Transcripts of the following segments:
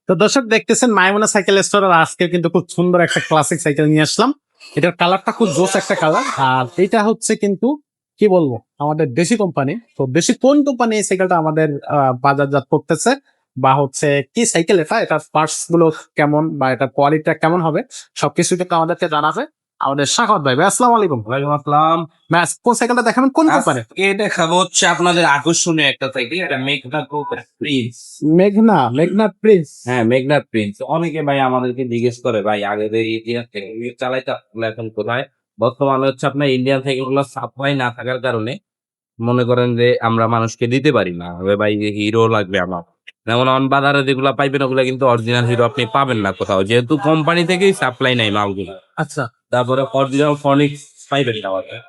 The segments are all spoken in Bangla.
তো দর্শক দেখতেছেন মাইমুনা সাইকেল স্টোরের আজকে কিন্তু খুব সুন্দর একটা ক্লাসিক সাইকেল নিয়ে আসলাম। এটার কালারটা খুব জোস একটা কালার, আর এটা হচ্ছে কিন্তু কি বলবো আমাদের দেশি কোম্পানি। তো দেশি কোন কোম্পানি এই সাইকেলটা আমাদের বাজারজাত করতেছে, বা হচ্ছে কি সাইকেল এটার পার্টস গুলো কেমন, বা এটার কোয়ালিটিটা কেমন হবে, সবকিছু কিন্তু আমাদেরকে জানাবে আমাদের সাখাওয়াত ভাই। ভাই আসসালামু আলাইকুম। ওয়ালাইকুম আসসালাম। ভাই কোন সাইকেলটা দেখাবেন, কোন কোম্পানি? আজকে দেখাবো হচ্ছে আপনাদের আকর্ষণীয় একটা সাইকেল, এটা মেঘনা গ্রুপের প্রিন্স। মেঘনা প্রিন্স। হ্যাঁ, মেঘনা প্রিন্স। অনেকে ভাই আমাদেরকে জিজ্ঞেস করে ভাই আগের ইন্ডিয়ান থেকে চালাইতে আপনারা এখন কোথায়? বর্তমানে হচ্ছে আপনার ইন্ডিয়ান সাইকেল গুলো সাপ্লাই না থাকার কারণে মনে করেন যে আমরা মানুষকে দিতে পারি না। ভাই হিরো লাগবে আমার, যেমন অন বাজারে যেগুলো পাইবেন ওগুলো কিন্তু অরিজিনাল হিরো আপনি পাবেন না কোথাও, যেহেতু কোম্পানি থেকেই সাপ্লাই নাই মালগুলো। আচ্ছা, তারপরে অরিজিনাল ফনিক্স পাইবেন না আমাদের,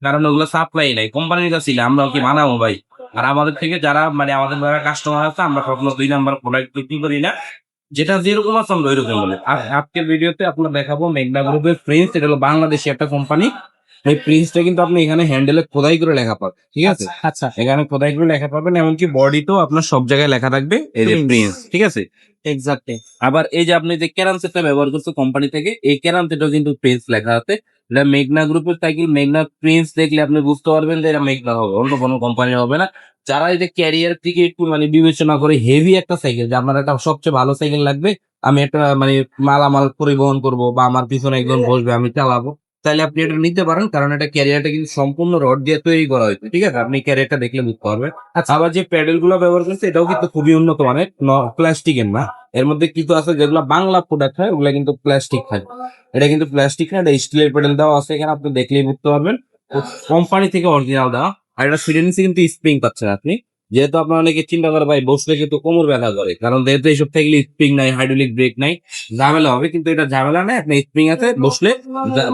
কারণ ওগুলো সাপ্লাই নাই কোম্পানির কাছে। আমরা কি বানাবো ভাই? আর আমাদের থেকে যারা মানে আমাদের যারা কাস্টমার আছে, আমরা কখনো 2 নাম্বার প্রোডাক্ট বিক্রি করি না, যেটা যেরকম আছে আমরা ওইরকম বলি। আর আজকের ভিডিওতে আপনার দেখাবো মেঘনা গ্রুপের প্রিন্স। এটা হলো বাংলাদেশি একটা কোম্পানি। এই প্রিন্সটা কিন্তু আপনি এখানে হ্যান্ডেলে খোদাই করে লেখা পাবেন, ঠিক আছে? আচ্ছা, এখানে খোদাই করে লেখা পাবেন, এমনকি বডিতেও আপনার সব জায়গায় লেখা থাকবে এই যে প্রিন্স, ঠিক আছে? এক্স্যাক্টলি। আবার এই যে আপনি যে ক্যারাম সেটটা ব্যবহার করছে কোম্পানি থেকে, এই ক্যারাম সেটও কিন্তু প্রিন্স লেখা আছে। এটা মেঘনা গ্রুপের সাইকেল। মেঘনা প্রিন্স দেখলে আপনি বুঝতে পারবেন যে এটা মেঘনা হবে, অন্য কোনো কোম্পানি হবে না। যারা এই যে ক্যারিয়ার থেকে একটু মানে বিবেচনা করে হেভি একটা সাইকেল, যে আমার একটা সবচেয়ে ভালো সাইকেল লাগবে, আমি একটা মানে মালামাল পরিবহন করব বা আমার পিছনে একজন বসবে, আমি চালাবো, তাহলে আপনি এটা নিতে পারেন। কারণ এটা ক্যারিয়ারটা কিন্তু সম্পূর্ণ রড দিয়ে তৈরি করা হয়েছে, ঠিক আছে? আপনি ক্যারিয়ারটা দেখলে বুঝতে পারবেন। আবার যে প্যাডেল গুলো ব্যবহার করছে এটাও কিন্তু খুবই উন্নত মানের, প্লাস্টিকের না। এর মধ্যে কিছু আছে যেগুলো বাংলা প্রোডাক্ট হয়, ওগুলো কিন্তু প্লাস্টিক হয়। এটা কিন্তু প্লাস্টিক না, এটা স্টিলের প্যাডেল দেওয়া আছে এখানে, আপনি দেখলেই বুঝতে পারবেন কোম্পানি থেকে অরিজিনাল দেওয়া। আর এটা সিটের নিচে কিন্তু স্প্রিং পাচ্ছেন আপনি, যেহেতু আপনার অনেকে চিন্তা করে ভাই বসলে কিন্তু কোমর ব্যথা করে, কারণ যেহেতু এইসব থাকলে স্প্রিং নাই, হাইড্রোলিক ব্রেক নাই, ঝামেলা হবে। কিন্তু এটা ঝামেলা নাই, আপনি স্প্রিং আছে, বসলে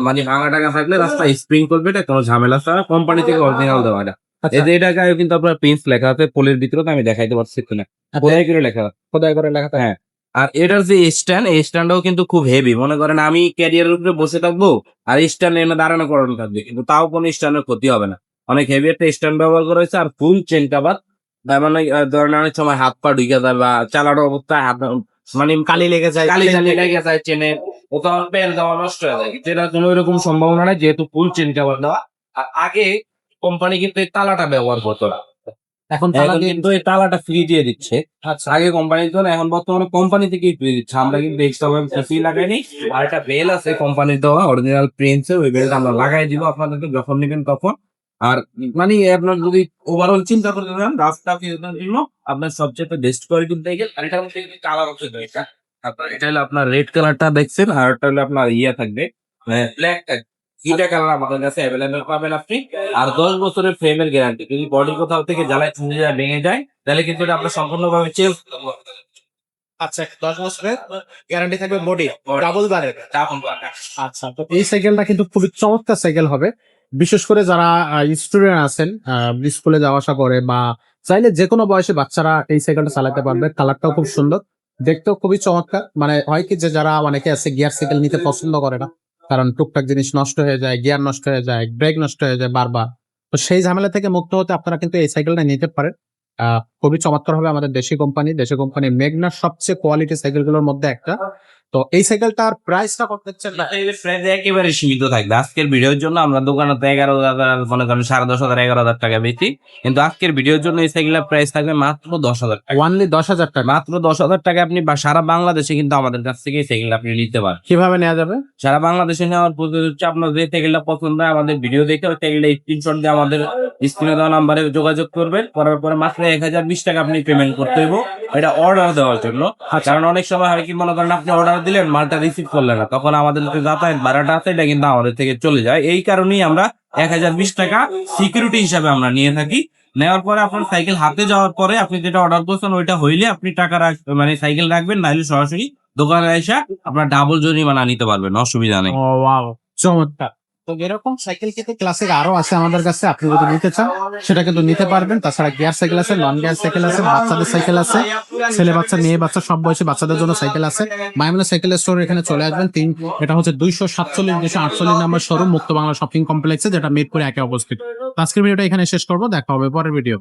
মানে ভাঙা টাকা থাকলে রাস্তায় স্প্রিং করবে, এটা কোনো ঝামেলা ছাড়া কোম্পানি থেকে অরিজিনাল দেওয়া। এটা এই যে এটা গায়ে কিন্তু আপনার প্রিন্স লেখা আছে, পোলের ভিতরে তো আমি দেখাইতে পারছি না, খোদাই করে লেখা, খোদাই করে লেখা থাকে। হ্যাঁ। আর এটার যে স্ট্যান্ড, এই স্ট্যান্ডটাও কিন্তু খুব হেভি। মনে করেন আমি ক্যারিয়ারের উপরে বসে থাকবো আর স্ট্যান্ড এনে দাঁড়ানো করানো থাকবে, কিন্তু তাও কোনো স্ট্যান্ডের ক্ষতি হবে না। অনেক হেভি একটা স্ট্যান্ড ব্যবহার করা হয়েছে। আর ফুল চেন কাভার, তার মানে ধরেন অনেক সময় হাত পা ঢুকে যায় বা চালানো অবস্থায় হাত মানে কালি লেগে যায়, কালি লেগে যায় চেনে, ও তো আমার পেন দেওয়া নষ্ট হয়ে যায়। কিন্তু এটার কোনো এরকম সম্ভাবনা নাই, যেহেতু ফুল চেন কাভার দেওয়া। আর আগে কোম্পানি কিন্তু এই তালাটা ব্যবহার করতো না, এখন এখন কিন্তু এই তালাটা ফ্রি দিয়ে দিচ্ছে। আচ্ছা, আগে কোম্পানির জন্য, এখন বর্তমানে কোম্পানি থেকেই ফ্রি দিচ্ছে। আমরা কিন্তু এক্সট্রা ফ্রি লাগাইনি। আর একটা বেল আছে কোম্পানির দেওয়া অরিজিনাল প্রিন্স, ওই বেলটা আমরা লাগাই দিব আপনাদেরকে যখন নেবেন তখন। আর মানে আপনার যদি ওভারঅল চিন্তা করতে চান রাস্তা জন্য, আপনার সবচেয়ে বেস্ট কোয়ালিটির সাইকেল। আর এটার মধ্যে কিন্তু কালার আছে দুইটা। আপনার এটা হলো আপনার রেড কালারটা দেখছেন, আর ওটা হলো আপনার ইয়ে থাকবে ব্ল্যাক থাকবে। দুইটা কালার আমাদের কাছে অ্যাভেলেবেল পাবেন আপনি। আর 10 বছরের ফ্রেমের গ্যারান্টি। যদি বডি কোথাও থেকে জ্বালায় চুনে যায়, ভেঙে যায়, তাহলে কিন্তু এটা আপনার সম্পূর্ণভাবে চেঞ্জ। আচ্ছা, 10 বছরের গ্যারান্টি থাকবে, বডি ডাবল বারের। আচ্ছা, তো এই সাইকেলটা কিন্তু খুবই চমৎকার সাইকেল হবে, বিশেষ করে যারা স্টুডেন্ট আছেন, স্কুলে যাওয়া আসা করে, বা চাইলে যে কোনো বয়সে বাচ্চারা এই সাইকেলটা চালাতে পারবে। কালারটাও খুব সুন্দর, দেখতেও খুবই চমৎকার। মানে হয় কি যে যারা অনেকে আছে গিয়ার সাইকেল নিতে পছন্দ করে না, কারণ টুকটাক জিনিস নষ্ট হয়ে যায়, গিয়ার নষ্ট হয়ে যায়, ব্রেক নষ্ট হয়ে যায় বারবার। তো সেই ঝামেলা থেকে মুক্ত হতে আপনারা কিন্তু এই সাইকেলটা নিতে পারেন। খুবই চমৎকার হবে। আমাদের দেশি কোম্পানি মেঘনার সবচেয়ে কোয়ালিটি সাইকেল গুলোর মধ্যে একটা। তো এই সাইকেলটার প্রাইসটা কত দিচ্ছেন? একেবারে সীমিত থাকবে। আজকের ভিডিওর জন্য আমরা দোকানে তো 11,000, মনে করেন 10,500, 11,000 টাকা বেশি, কিন্তু আজকের ভিডিওর জন্য এই সাইকেলের প্রাইস থাকবে মাত্র 10,000 টাকা। ওয়ানলি 10,000 টাকা? মাত্র 10,000 টাকা আপনি সারা বাংলাদেশে কিন্তু আমাদের কাছ থেকে এই সাইকেল আপনি নিতে পারেন। কিভাবে নেওয়া যাবে? সারা বাংলাদেশে নেওয়ার পদ্ধতি হচ্ছে, আপনার যে সাইকেলটা পছন্দ হয় আমাদের ভিডিও দেখে ওই সাইকেলটা স্ক্রিনশট দিয়ে আমাদের স্ক্রিনে দেওয়া নাম্বারে যোগাযোগ করবেন। করার পরে মাত্র 1,020 টাকা আপনি পেমেন্ট করতে হইব, এটা অর্ডার দেওয়ার জন্য। কারণ অনেক সময় হয় কি, মনে করেন আপনি অর্ডার দিলেন, মালটা রিসিভ করলেন না, তখন আমাদের যে যাতায়াত ভাড়াটা আছে এটা কিন্তু আমাদের থেকে চলে যায়। এই কারণেই আমরা 1,020 টাকা সিকিউরিটি হিসাবে আমরা নিয়ে থাকি। নেওয়ার পরে আপনার সাইকেল হাতে যাওয়ার পরে আপনি যেটা অর্ডার করছেন ওইটা হইলে আপনি টাকা মানে সাইকেল রাখবেন, নাইলে সরাসরি দোকানে এসে আপনার ডাবল জরিমানা নিতে পারবেন, অসুবিধা নেই। ও ওয়াও, চমৎকার। তো এরকম সাইকেল কিন্তু ক্লাসিক আরো আছে আমাদের কাছে, আপনি যদি নিতে চান সেটা কিন্তু নিতে পারবেন। তাছাড়া গিয়ার সাইকেল আছে, নন গিয়ার সাইকেল আছে, বাচ্চাদের সাইকেল আছে, ছেলে বাচ্চা মেয়ে বাচ্চা সব বয়সী বাচ্চাদের জন্য সাইকেল আছে। মাইমুনা সাইকেল স্টোর এখানে চলে আসবেন। এটা হচ্ছে 247 248 নম্বর শোরুম, মুক্ত বাংলা শপিং কমপ্লেক্সে, যেটা মিরপুরে 1 অবস্থিত। আজকের ভিডিওটা এখানে শেষ করবো, দেখা হবে পরের ভিডিও।